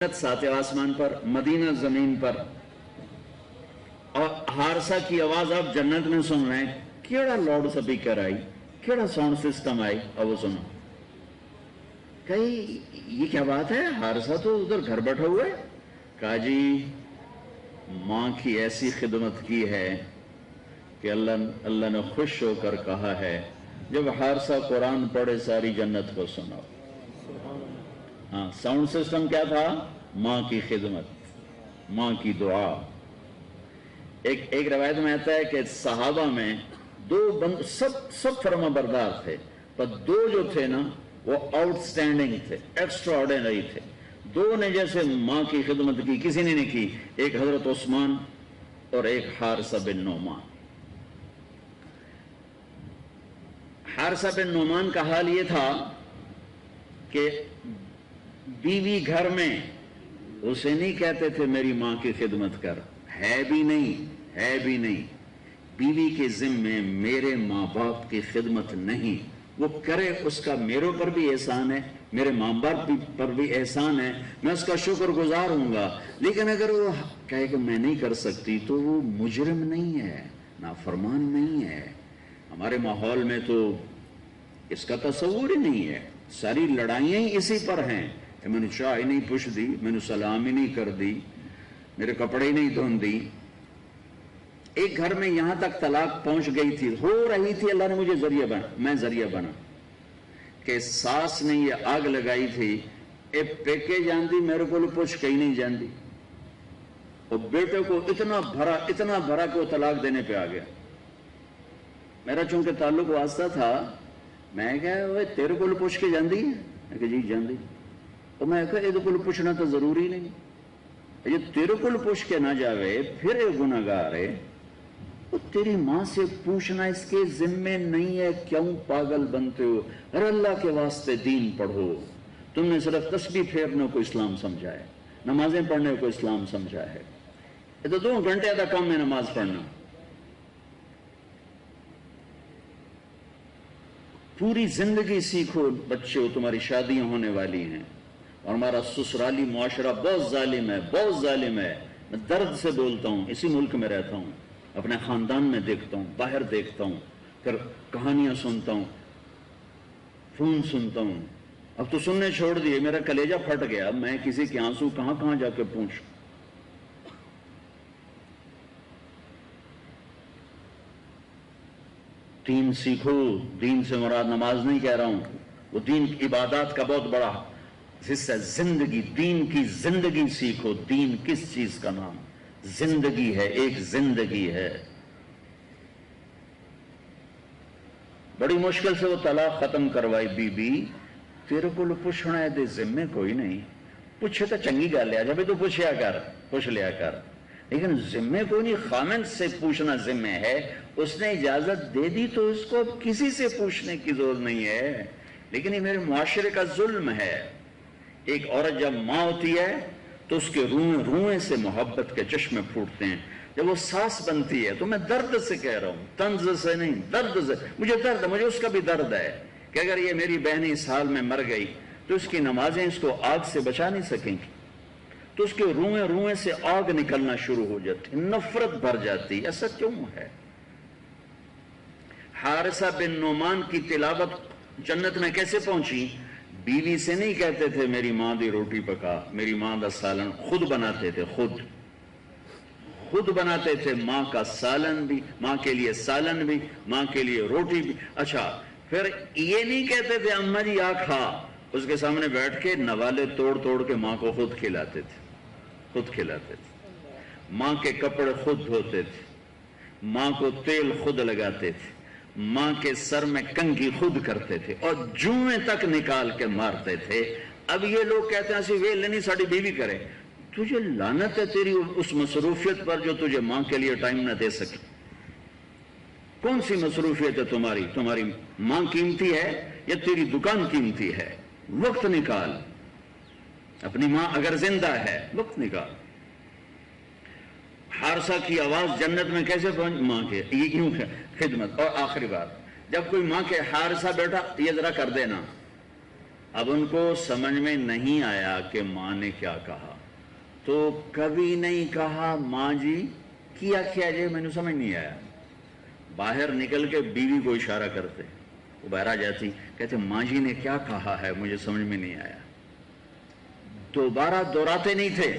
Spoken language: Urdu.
ساتھ آسمان پر، مدینہ زمین پر، اور ہارسا کی آواز آپ جنت میں سن رہے ہیں. کیڑا لاؤڈ سپیکر آئی، کیڑا ساؤنڈ سسٹم آئی، اور وہ سنو. کہی یہ کیا بات ہے، ہارسا تو ادھر گھر بیٹھا ہوا ہے. کہا جی ماں کی ایسی خدمت کی ہے کہ اللہ نے خوش ہو کر کہا ہے جب ہارسا قرآن پڑھے ساری جنت کو سناؤ. ہاں، ساؤنڈ سسٹم کیا تھا؟ ماں کی خدمت، ماں کی دعا. ایک روایت میں آتا ہے کہ صحابہ میں سب فرما بردار تھے، پر دو جو تھے نا وہ آؤٹ سٹینڈنگ تھے، ایکسٹرا آرڈینری تھے. دو نے جیسے ماں کی خدمت کی کسی نے نہیں کی، ایک حضرت عثمان اور ایک حارثہ بن نعمان. حارثہ بن نعمان کا حال یہ تھا کہ بیوی گھر میں اسے نہیں کہتے تھے میری ماں کی خدمت کر، ہے بھی نہیں. بیوی کے ذمے میرے ماں باپ کی خدمت نہیں، وہ کرے اس کا میرے پر بھی احسان ہے، میرے ماں باپ پر بھی احسان ہے، میں اس کا شکر گزار ہوں گا. لیکن اگر وہ کہے کہ میں نہیں کر سکتی تو وہ مجرم نہیں ہے، نافرمان نہیں ہے. ہمارے ماحول میں تو اس کا تصور ہی نہیں ہے. ساری لڑائیاں ہی اسی پر ہیں کہ میں نے چائے نہیں پوچھ دی، میں نے سلام ہی نہیں کر دی، میرے کپڑے ہی نہیں دھون دی. ایک گھر میں یہاں تک طلاق پہنچ گئی تھی، ہو رہی تھی، اللہ نے مجھے میں ذریعہ بنا کہ ساس نے یہ آگ لگائی تھی اے پیکے جاندی میرے کو پوچھ کہیں نہیں جاندی، اور بیٹے کو اتنا بھرا کہ وہ طلاق دینے پہ آ گیا. میرا چونکہ تعلق واسطہ تھا، میں کہا تیرے کو پوچھ کے جاندی ہے؟ میں کہا جی جاندی. اور میں کہا یہ کو پوچھنا تو ضروری نہیں، یہ تیرے کو پوچھ کے نہ جاوے پھر یہ گناہگار ہے. تیری ماں سے پوچھنا اس کے ذمے نہیں ہے، کیوں پاگل بنتے ہو؟ ارے اللہ کے واسطے دین پڑھو. تم نے صرف تسبیح پھیرنے کو اسلام سمجھا ہے، نمازیں پڑھنے کو اسلام سمجھا ہے. یہ تو 2 گھنٹے کا کام ہے نماز پڑھنا. پوری زندگی سیکھو بچے، تمہاری شادیاں ہونے والی ہیں، اور ہمارا سسرالی معاشرہ بہت ظالم ہے. میں درد سے بولتا ہوں، اسی ملک میں رہتا ہوں، اپنے خاندان میں دیکھتا ہوں، باہر دیکھتا ہوں، پھر کہانیاں سنتا ہوں، فون سنتا ہوں. اب تو سننے چھوڑ دیے، میرا کلیجہ پھٹ گیا. میں کسی کے آنسو کہاں جا کے پوچھوں. دین سیکھو. دین سے مراد نماز نہیں کہہ رہا ہوں، وہ دین کی عبادات کا بہت بڑا حصہ. زندگی، دین کی زندگی سیکھو. دین کس چیز کا نام؟ زندگی ہے، ایک زندگی ہے. بڑی مشکل سے وہ طلاق ختم کروائی. بی بی تیرے کو پوچھنا ہے دے ذمے کوئی نہیں، پوچھے تو چنگی گل ہے، جب تو پوچھ لیا کر، لیکن ذمے کوئی نہیں. خامن سے پوچھنا ذمے ہے، اس نے اجازت دے دی تو اس کو کسی سے پوچھنے کی ضرورت نہیں ہے. لیکن یہ میرے معاشرے کا ظلم ہے. ایک عورت جب ماں ہوتی ہے تو اس کے روئیں سے محبت کے چشمے پھوٹتے ہیں. جب وہ ساس بنتی ہے تو میں درد سے کہہ رہا ہوں، طنز سے نہیں، درد سے. مجھے اس کا بھی درد ہے کہ اگر یہ میری بہن اس حال میں مر گئی تو اس کی نمازیں اس کو آگ سے بچا نہیں سکیں گی. تو اس کے روئیں سے آگ نکلنا شروع ہو جاتی، نفرت بھر جاتی. ایسا کیوں ہے؟ حارثہ بن نعمان کی تلاوت جنت میں کیسے پہنچی؟ بیوی سے نہیں کہتے تھے میری ماں دی روٹی پکا، میری ماں دا سالن. خود بناتے تھے، خود بناتے تھے. ماں کا سالن بھی، ماں کے لیے سالن بھی، ماں کے لیے روٹی بھی. اچھا پھر یہ نہیں کہتے تھے اماں جی آ کھا، اس کے سامنے بیٹھ کے نوالے توڑ کے ماں کو خود کھلاتے تھے. ماں کے کپڑے خود دھوتے تھے، ماں کو تیل خود لگاتے تھے، ماں کے سر میں کنگھی خود کرتے تھے، اور جوئیں تک نکال کے مارتے تھے. اب یہ لوگ کہتے ہیں ویل نہیں ساڑی بیوی کرے. تجھے لعنت ہے تیری اس مصروفیت پر جو تجھے ماں کے لیے ٹائم نہ دے سکے. کون سی مصروفیت ہے تمہاری ماں قیمتی ہے یا تیری دکان قیمتی ہے؟ وقت نکال. اپنی ماں اگر زندہ ہے وقت نکال. حارثہ کی آواز جنت میں کیسے پہنچ؟ ماں کے یہ کیوں خدمت. اور آخری بات، جب کوئی ماں کے حارثہ بیٹا یہ ذرا کر دینا، اب ان کو سمجھ میں نہیں آیا کہ ماں نے کیا کہا، تو کبھی نہیں کہا ماں جی کیا جی میں سمجھ نہیں آیا، باہر نکل کے بیوی کو اشارہ کرتے، وہ باہر آ جاتی، کہتے ماں جی نے کیا کہا ہے مجھے سمجھ میں نہیں آیا، دوبارہ دہراتے نہیں تھے۔